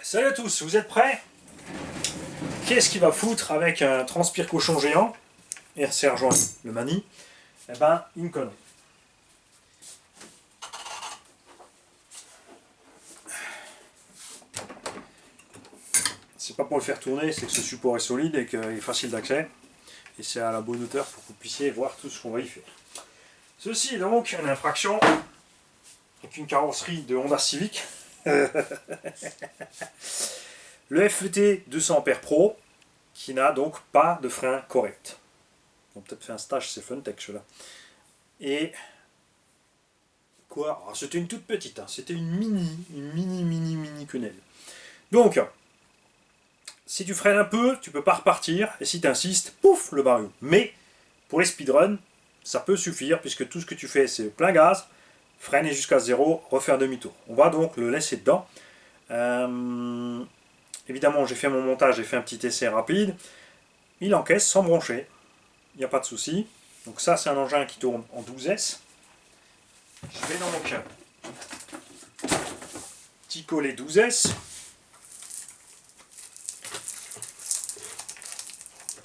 Salut à tous, vous êtes prêts? Qu'est-ce qui va foutre avec un transpire cochon géant et RC rejoint le mani? Eh ben, une connerie. C'est pas pour le faire tourner, c'est que ce support est solide et qu'il est facile d'accès. Et c'est à la bonne hauteur pour que vous puissiez voir tout ce qu'on va y faire. Ceci est donc une infraction avec une carrosserie de Honda Civic. Le FET 200 Ampères Pro qui n'a donc pas de frein correct. On a peut-être fait un stage, c'est Funtech ceux-là. Et quoi? C'était une toute petite, hein. C'était une mini quenelle. Donc, si tu freines un peu, tu peux pas repartir, et si tu insistes, pouf, le barreau. Mais, pour les speedruns, ça peut suffire, puisque tout ce que tu fais, c'est plein gaz, freiner jusqu'à zéro, refaire demi-tour. On va donc le laisser dedans. Évidemment, j'ai fait mon montage, j'ai fait un petit essai rapide. Il encaisse sans broncher, il n'y a pas de souci. Donc ça, c'est un engin qui tourne en 12S. Je vais donc petit collet 12S.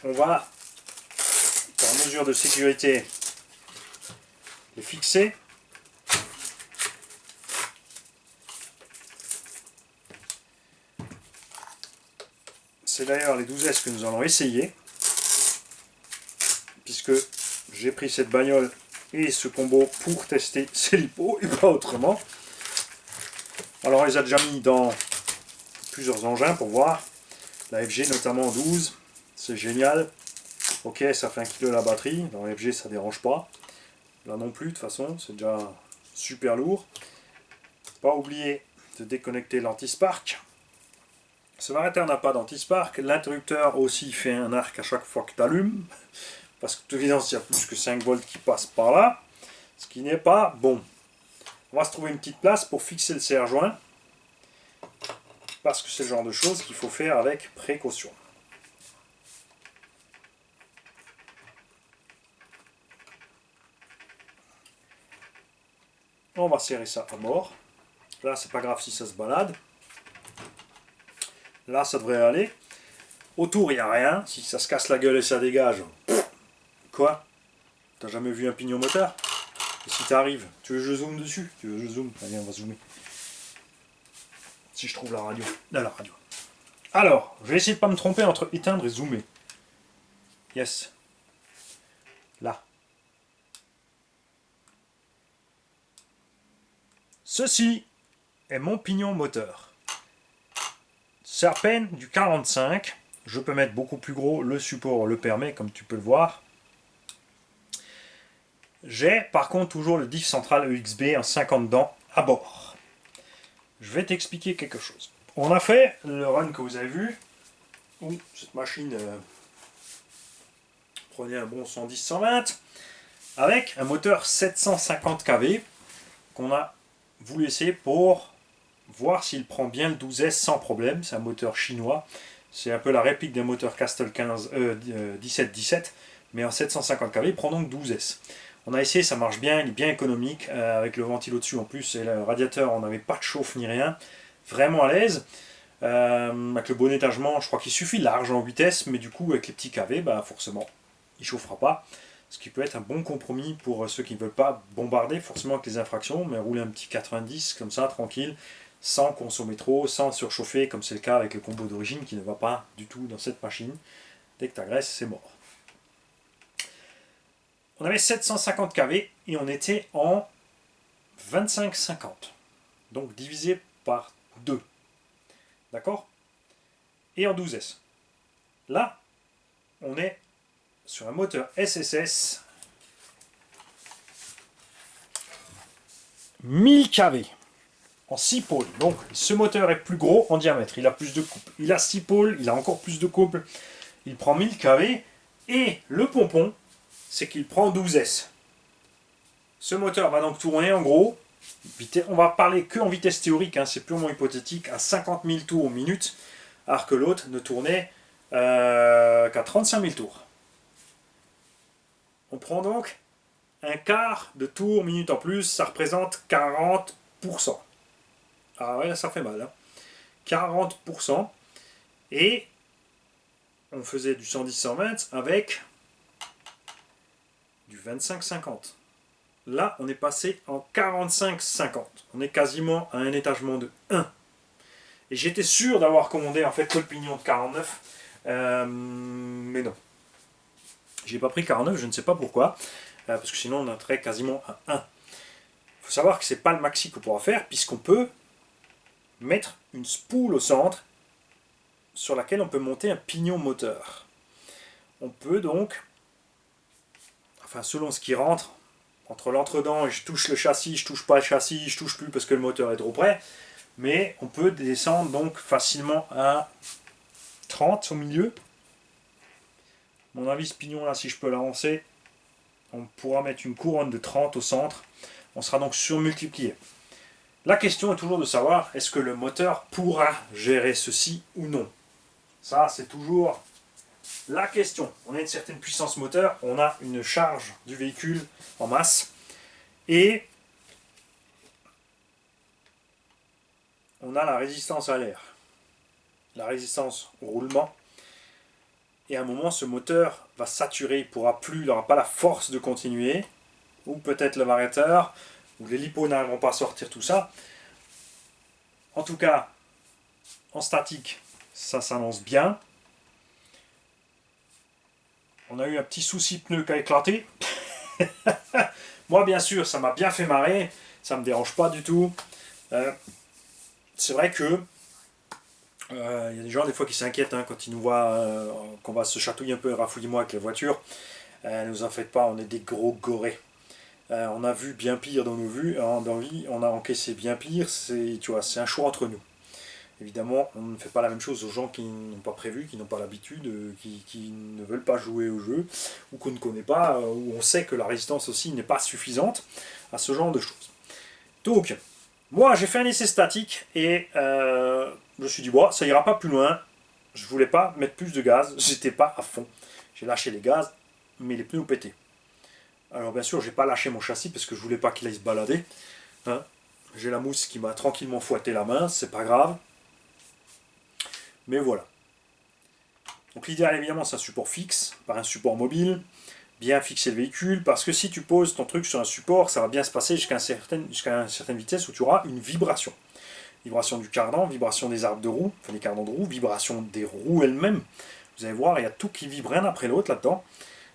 On va, par mesure de sécurité, les fixer. C'est d'ailleurs les 12S que nous allons essayer, puisque j'ai pris cette bagnole et ce combo pour tester ces lipo et pas autrement. Alors on les a déjà mis dans plusieurs engins pour voir. La FG notamment en 12, c'est génial. Ok, ça fait 1 kg la batterie, dans la FG ça dérange pas. Là non plus de toute façon, c'est déjà super lourd. Pas oublier de déconnecter l'anti-spark. Ce variateur n'a pas d'anti-spark. L'interrupteur aussi fait un arc à chaque fois que tu allumes. Parce que de toute évidence, il y a plus que 5 volts qui passent par là. Ce qui n'est pas bon. On va se trouver une petite place pour fixer le serre-joint. Parce que c'est le genre de choses qu'il faut faire avec précaution. On va serrer ça à mort. Là, c'est pas grave si ça se balade. Là, ça devrait aller. Autour, il n'y a rien. Si ça se casse la gueule et ça dégage. Quoi? T'as jamais vu un pignon moteur? Et si t'arrives, tu veux que je zoome dessus? Tu veux que je zoome? Allez, on va zoomer. Si je trouve la radio. Là, la radio. Alors, je vais essayer de pas me tromper entre éteindre et zoomer. Yes. Là. Ceci est mon pignon moteur. C'est à peine du 45. Je peux mettre beaucoup plus gros, le support le permet, comme tu peux le voir. J'ai par contre toujours le diff central EXB en 50 dents à bord. Je vais t'expliquer quelque chose. On a fait le run que vous avez vu, où cette machine prenait un bon 110-120, avec un moteur 750 kV qu'on a voulu essayer pour voir s'il prend bien le 12S sans problème. C'est un moteur chinois. C'est un peu la réplique d'un moteur Castle 17-17, mais en 750 kV, il prend donc 12S. On a essayé, ça marche bien, il est bien économique, avec le ventilo au-dessus en plus, et le radiateur, on n'avait pas de chauffe ni rien. Vraiment à l'aise. Avec le bon étagement, je crois qu'il suffit large en vitesse, mais du coup, avec les petits kV, bah, forcément, il ne chauffera pas. Ce qui peut être un bon compromis pour ceux qui ne veulent pas bombarder forcément avec les infractions, mais rouler un petit 90 comme ça, tranquille, sans consommer trop, sans surchauffer, comme c'est le cas avec le combo d'origine qui ne va pas du tout dans cette machine. Dès que tu agresses, c'est mort. On avait 750 kV et on était en 25-50. Donc divisé par 2. D'accord? Et en 12S. Là, on est sur un moteur SSS 1000 kV en 6 pôles. Donc ce moteur est plus gros en diamètre, il a plus de couple. Il a 6 pôles, il a encore plus de couple. Il prend 1000 kV et le pompon, c'est qu'il prend 12S. Ce moteur va donc tourner en gros, on va parler que en vitesse théorique, hein, c'est purement hypothétique, à 50 000 tours minute, alors que l'autre ne tournait qu'à 35 000 tours. On prend donc un quart de tour minute en plus, ça représente 40%. Ah ouais, ça fait mal. Hein. 40%. Et on faisait du 110-120 avec du 25-50. Là, on est passé en 45-50. On est quasiment à un étagement de 1. Et j'étais sûr d'avoir commandé en fait que le pignon de 49. Mais non. J'ai pas pris 49, je ne sais pas pourquoi. Parce que sinon, on entrait quasiment à 1. Il faut savoir que c'est pas le maxi qu'on pourra faire, puisqu'on peut mettre une spool au centre sur laquelle on peut monter un pignon moteur. On peut donc, enfin selon ce qui rentre, entre l'entredent et je touche le châssis, je touche pas le châssis, je touche plus parce que le moteur est trop près, mais on peut descendre donc facilement à 30 au milieu. À mon avis, ce pignon là, si je peux l'avancer, on pourra mettre une couronne de 30 au centre, on sera donc surmultiplié. La question est toujours de savoir, est-ce que le moteur pourra gérer ceci ou non? Ça, c'est toujours la question. On a une certaine puissance moteur, on a une charge du véhicule en masse, et on a la résistance à l'air, la résistance au roulement, et à un moment, ce moteur va saturer, il n'aura pas la force de continuer, ou peut-être le variateur, ou les lipos n'arriveront pas à sortir tout ça. En tout cas, en statique, ça s'annonce bien. On a eu un petit souci pneu qui a éclaté. Moi, bien sûr, ça m'a bien fait marrer. Ça ne me dérange pas du tout. C'est vrai que y a des gens des fois qui s'inquiètent quand ils nous voient qu'on va se chatouiller un peu rafouillis-moi avec les voitures. Ne vous en faites pas, on est des gros gorés. On a vu bien pire dans nos vues, dans vie, on a encaissé bien pire. C'est un choix entre nous. Évidemment, on ne fait pas la même chose aux gens qui n'ont pas prévu, qui n'ont pas l'habitude, qui ne veulent pas jouer au jeu, ou qu'on ne connaît pas, où on sait que la résistance aussi n'est pas suffisante à ce genre de choses. Donc, moi j'ai fait un essai statique et je me suis dit, bon, ça ira pas plus loin, je voulais pas mettre plus de gaz, j'étais pas à fond. J'ai lâché les gaz, mais les pneus ont pété. Alors bien sûr, j'ai pas lâché mon châssis parce que je voulais pas qu'il aille se balader. Hein. J'ai la mousse qui m'a tranquillement fouetté la main, c'est pas grave. Mais voilà. Donc l'idéal évidemment c'est un support fixe, par un support mobile, bien fixer le véhicule, parce que si tu poses ton truc sur un support, ça va bien se passer jusqu'à une certaine vitesse où tu auras une vibration. Vibration du cardan, vibration des arbres de roues, enfin des cardans de roues, vibration des roues elles-mêmes. Vous allez voir, il y a tout qui vibre un après l'autre là-dedans,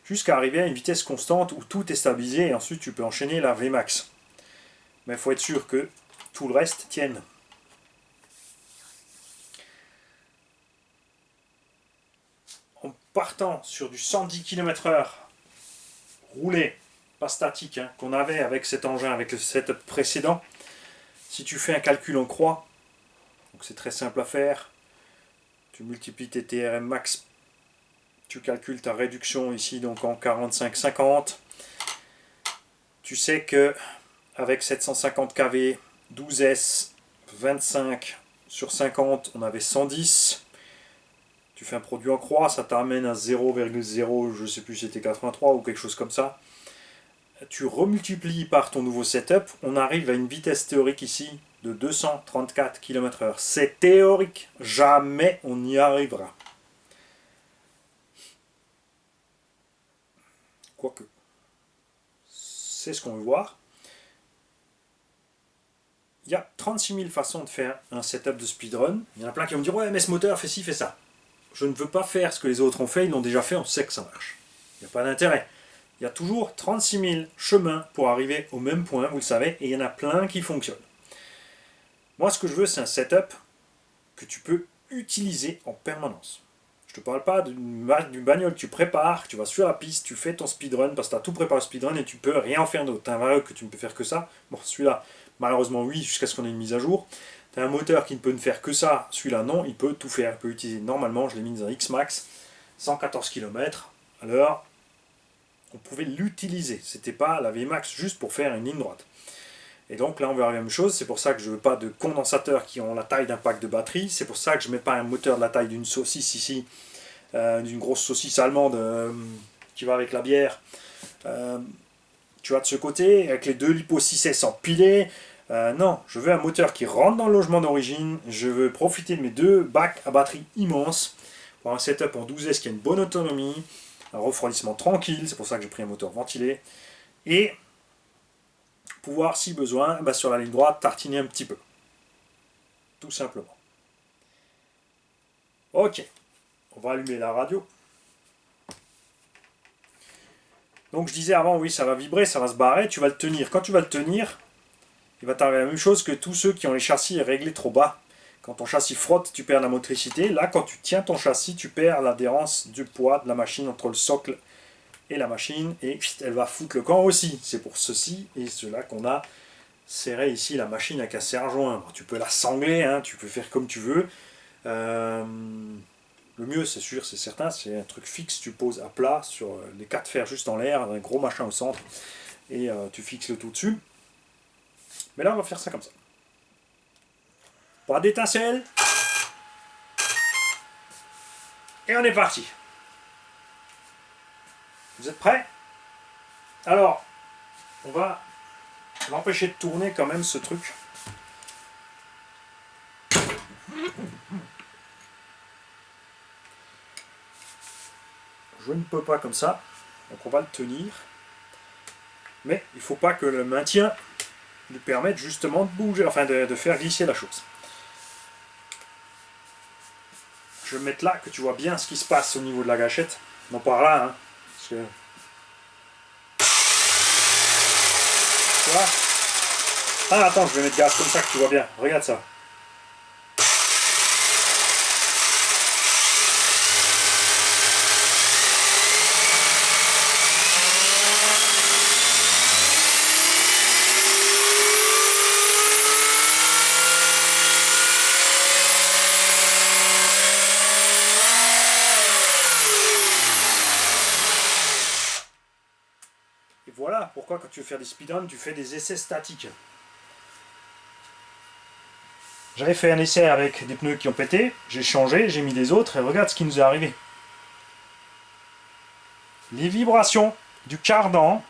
jusqu'à arriver à une vitesse constante où tout est stabilisé et ensuite tu peux enchaîner la Vmax. Mais il faut être sûr que tout le reste tienne. En partant sur du 110 km/h roulé, pas statique, qu'on avait avec cet engin, avec le setup précédent, si tu fais un calcul en croix, donc c'est très simple à faire, tu multiplies tes TRM max, tu calcules ta réduction ici donc en 45-50, tu sais que avec 750 kV, 12S, 25 sur 50, on avait 110. Tu fais un produit en croix, ça t'amène à 0,0, je sais plus si c'était 83 ou quelque chose comme ça. Tu remultiplies par ton nouveau setup, on arrive à une vitesse théorique ici de 234 km/h. C'est théorique, jamais on y arrivera. Quoique, c'est ce qu'on veut voir. Il y a 36 000 façons de faire un setup de speedrun. Il y en a plein qui vont me dire « Ouais, mais ce moteur fait ci, fait ça ». Je ne veux pas faire ce que les autres ont fait, ils l'ont déjà fait, on sait que ça marche. Il n'y a pas d'intérêt. Il y a toujours 36 000 chemins pour arriver au même point, vous le savez, et il y en a plein qui fonctionnent. Moi, ce que je veux, c'est un setup que tu peux utiliser en permanence. Je ne te parle pas d'une bagnole que tu prépares, tu vas sur la piste, tu fais ton speedrun, parce que tu as tout préparé au speedrun et tu peux rien en faire d'autre. Tu as un variable que tu ne peux faire que ça. Bon, celui-là, malheureusement, oui, jusqu'à ce qu'on ait une mise à jour. Tu as un moteur qui ne peut ne faire que ça, celui-là non, il peut tout faire, il peut utiliser normalement, je l'ai mis dans un X-Max, 114 km à l'heure, on pouvait l'utiliser, c'était pas la Vmax juste pour faire une ligne droite. Et donc là on verra la même chose, c'est pour ça que je ne veux pas de condensateurs qui ont la taille d'un pack de batterie, c'est pour ça que je ne mets pas un moteur de la taille d'une saucisse ici, d'une grosse saucisse allemande qui va avec la bière. Tu as de ce côté, avec les deux LiPo 6S empilés, Non, je veux un moteur qui rentre dans le logement d'origine. Je veux profiter de mes deux bacs à batterie immenses pour un setup en 12S qui a une bonne autonomie, un refroidissement tranquille, c'est pour ça que j'ai pris un moteur ventilé, et pouvoir, si besoin, sur la ligne droite, tartiner un petit peu. Tout simplement. Ok, on va allumer la radio. Donc je disais avant, oui, ça va vibrer, ça va se barrer, tu vas le tenir. Quand tu vas le tenir, il va t'arriver la même chose que tous ceux qui ont les châssis réglés trop bas. Quand ton châssis frotte, tu perds la motricité. Là, quand tu tiens ton châssis, tu perds l'adhérence du poids de la machine entre le socle et la machine. Et elle va foutre le camp aussi. C'est pour ceci et cela qu'on a serré ici la machine à casser à rejoindre. Tu peux la sangler, hein, tu peux faire comme tu veux. Le mieux, c'est sûr, c'est certain, c'est un truc fixe. Tu poses à plat sur les 4 fers juste en l'air, un gros machin au centre. Et tu fixes le tout dessus. Mais là, on va faire ça comme ça. Pas d'étincelle. Et on est parti. Vous êtes prêts? Alors, on va l'empêcher de tourner quand même, ce truc. Je ne peux pas comme ça. Donc on va le tenir. Mais il ne faut pas que le maintien lui permette justement de bouger, enfin de faire glisser la chose. Je vais me mettre là, que tu vois bien ce qui se passe au niveau de la gâchette. Non, par là, hein. Parce que... Tu vois? Ah, attends, je vais mettre gaz comme ça que tu vois bien. Regarde ça. Et voilà pourquoi quand tu veux faire des speedruns, tu fais des essais statiques. J'avais fait un essai avec des pneus qui ont pété, j'ai changé, j'ai mis des autres, et regarde ce qui nous est arrivé. Les vibrations du cardan,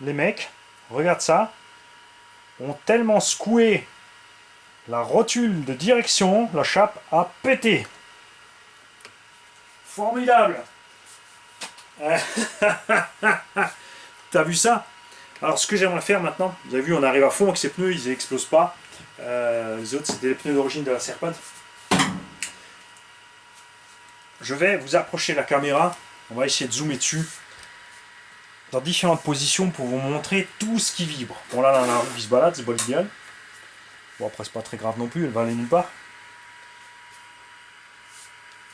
les mecs, regarde ça, ont tellement secoué la rotule de direction, la chape a pété. Formidable. T'as vu ça? Alors ce que j'aimerais faire maintenant, vous avez vu, on arrive à fond avec ces pneus, ils n'explosent pas. Les autres, c'était les pneus d'origine de la Serpent. Je vais vous approcher la caméra, on va essayer de zoomer dessus, dans différentes positions pour vous montrer tout ce qui vibre. Bon là, la roue qui se balade, c'est pas l'idéal. Bon après, c'est pas très grave non plus, elle va aller nulle part.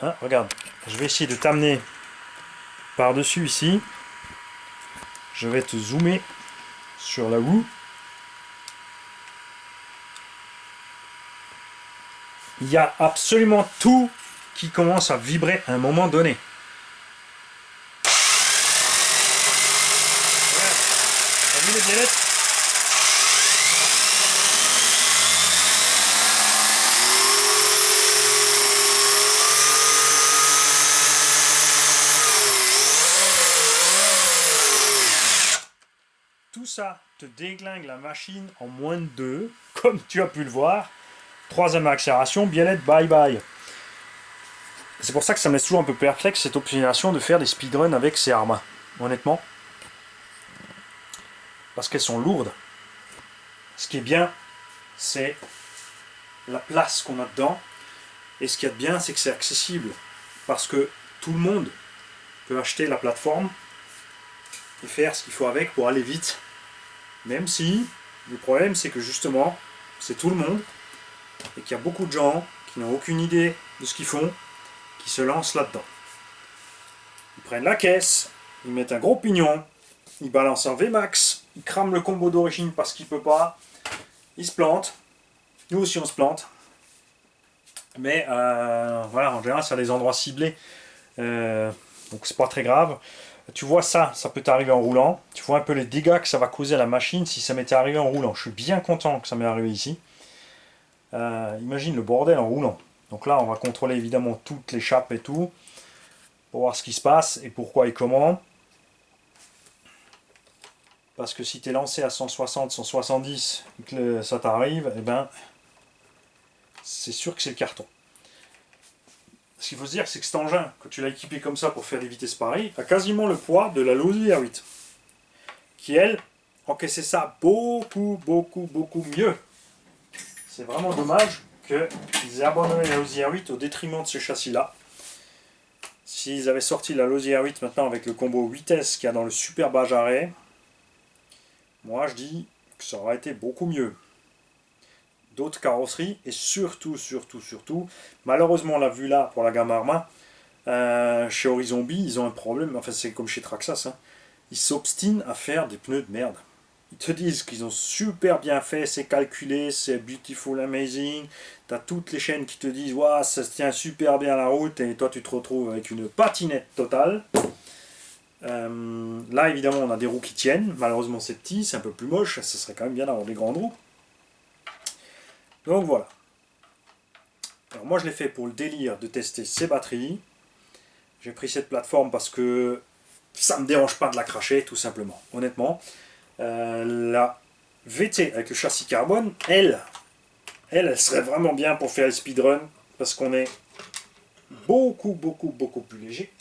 Hein, regarde, je vais essayer de t'amener par-dessus ici. Je vais te zoomer sur la roue. Il y a absolument tout qui commence à vibrer à un moment donné. Regarde, t'as vu les biellettes? Tout ça te déglingue la machine en moins de 2, comme tu as pu le voir. Troisième accélération, biellette, bye bye. C'est pour ça que ça me laisse toujours un peu perplexe cette obstination de faire des speedruns avec ces armes, honnêtement. Parce qu'elles sont lourdes. Ce qui est bien, c'est la place qu'on a dedans. Et ce qu'il y a de bien, c'est que c'est accessible. Parce que tout le monde peut acheter la plateforme et faire ce qu'il faut avec pour aller vite. Même si le problème, c'est que justement, c'est tout le monde et qu'il y a beaucoup de gens qui n'ont aucune idée de ce qu'ils font, qui se lancent là-dedans. Ils prennent la caisse, ils mettent un gros pignon, ils balancent un VMAX, ils crament le combo d'origine parce qu'ils ne peuvent pas, ils se plantent. Nous aussi on se plante. Mais voilà, en général c'est à des endroits ciblés. Donc c'est pas très grave. Tu vois ça, ça peut t'arriver en roulant. Tu vois un peu les dégâts que ça va causer à la machine si ça m'était arrivé en roulant. Je suis bien content que ça m'est arrivé ici. Imagine le bordel en roulant. Donc là, on va contrôler évidemment toutes les chapes et tout, pour voir ce qui se passe et pourquoi et comment. Parce que si tu es lancé à 160, 170, et que ça t'arrive, eh ben, c'est sûr que c'est le carton. Ce qu'il faut se dire, c'est que cet engin, quand tu l'as équipé comme ça pour faire des vitesses pareilles, a quasiment le poids de la Losi R8. Qui, elle, encaissait ça beaucoup, beaucoup, beaucoup mieux. C'est vraiment dommage qu'ils aient abandonné la Losi R8 au détriment de ce châssis-là. S'ils avaient sorti la Losi R8 maintenant avec le combo vitesse qu'il y a dans le Super Bas Jarret, moi je dis que ça aurait été beaucoup mieux. D'autres carrosseries, et surtout, malheureusement on l'a vu là pour la gamme Arma, chez Horizon B, ils ont un problème, enfin c'est comme chez Traxxas, hein. Ils s'obstinent à faire des pneus de merde. Ils te disent qu'ils ont super bien fait, c'est calculé, c'est beautiful, amazing. T'as toutes les chaînes qui te disent ouais, ça se tient super bien la route, et toi tu te retrouves avec une patinette totale. Là évidemment on a des roues qui tiennent, malheureusement c'est petit, c'est un peu plus moche, ça serait quand même bien d'avoir des grandes roues. Donc voilà. Alors moi je l'ai fait pour le délire de tester ces batteries. J'ai pris cette plateforme parce que ça ne me dérange pas de la cracher, tout simplement, honnêtement. La VT avec le châssis carbone, elle serait vraiment bien pour faire le speedrun, parce qu'on est beaucoup plus léger.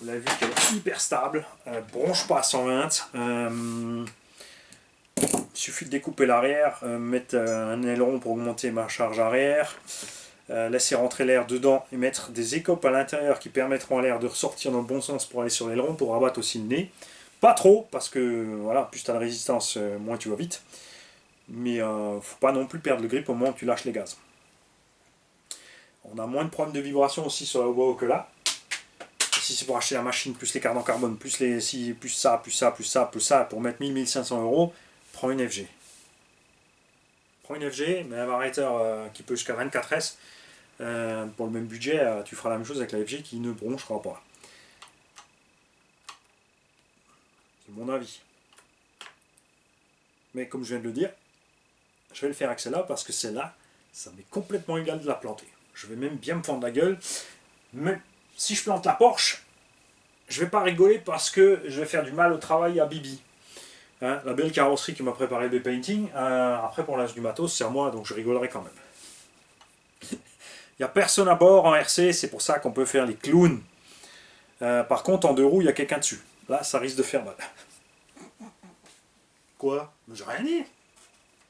Vous l'avez vu qu'elle est hyper stable, elle ne bronche pas à 120. Il suffit de découper l'arrière, mettre un aileron pour augmenter ma charge arrière, laisser rentrer l'air dedans et mettre des écopes à l'intérieur qui permettront à l'air de ressortir dans le bon sens pour aller sur l'aileron, pour rabattre aussi le nez. Pas trop, parce que voilà, plus tu as de résistance, moins tu vas vite. Mais faut pas non plus perdre le grip au moment où tu lâches les gaz. On a moins de problèmes de vibration aussi sur la Hobo que là. Et si c'est pour acheter la machine, plus les cartes en carbone, plus ça, pour mettre 1000-1500 euros, prends une FG. Prends une FG, mais un variateur qui peut jusqu'à 24S. Pour le même budget, tu feras la même chose avec la FG qui ne bronchera pas. C'est mon avis. Mais comme je viens de le dire, je vais le faire avec celle-là parce que celle-là, ça m'est complètement égal de la planter. Je vais même bien me fendre la gueule. Mais si je plante la Porsche, je vais pas rigoler parce que je vais faire du mal au travail à Bibi. Hein, la belle carrosserie qui m'a préparé le painting. Après, pour l'âge du matos, c'est à moi, donc je rigolerai quand même. Il n'y a personne à bord en RC, c'est pour ça qu'on peut faire les clowns. Par contre, en deux roues, il y a quelqu'un dessus. Là, ça risque de faire mal. Quoi? J'ai rien dit.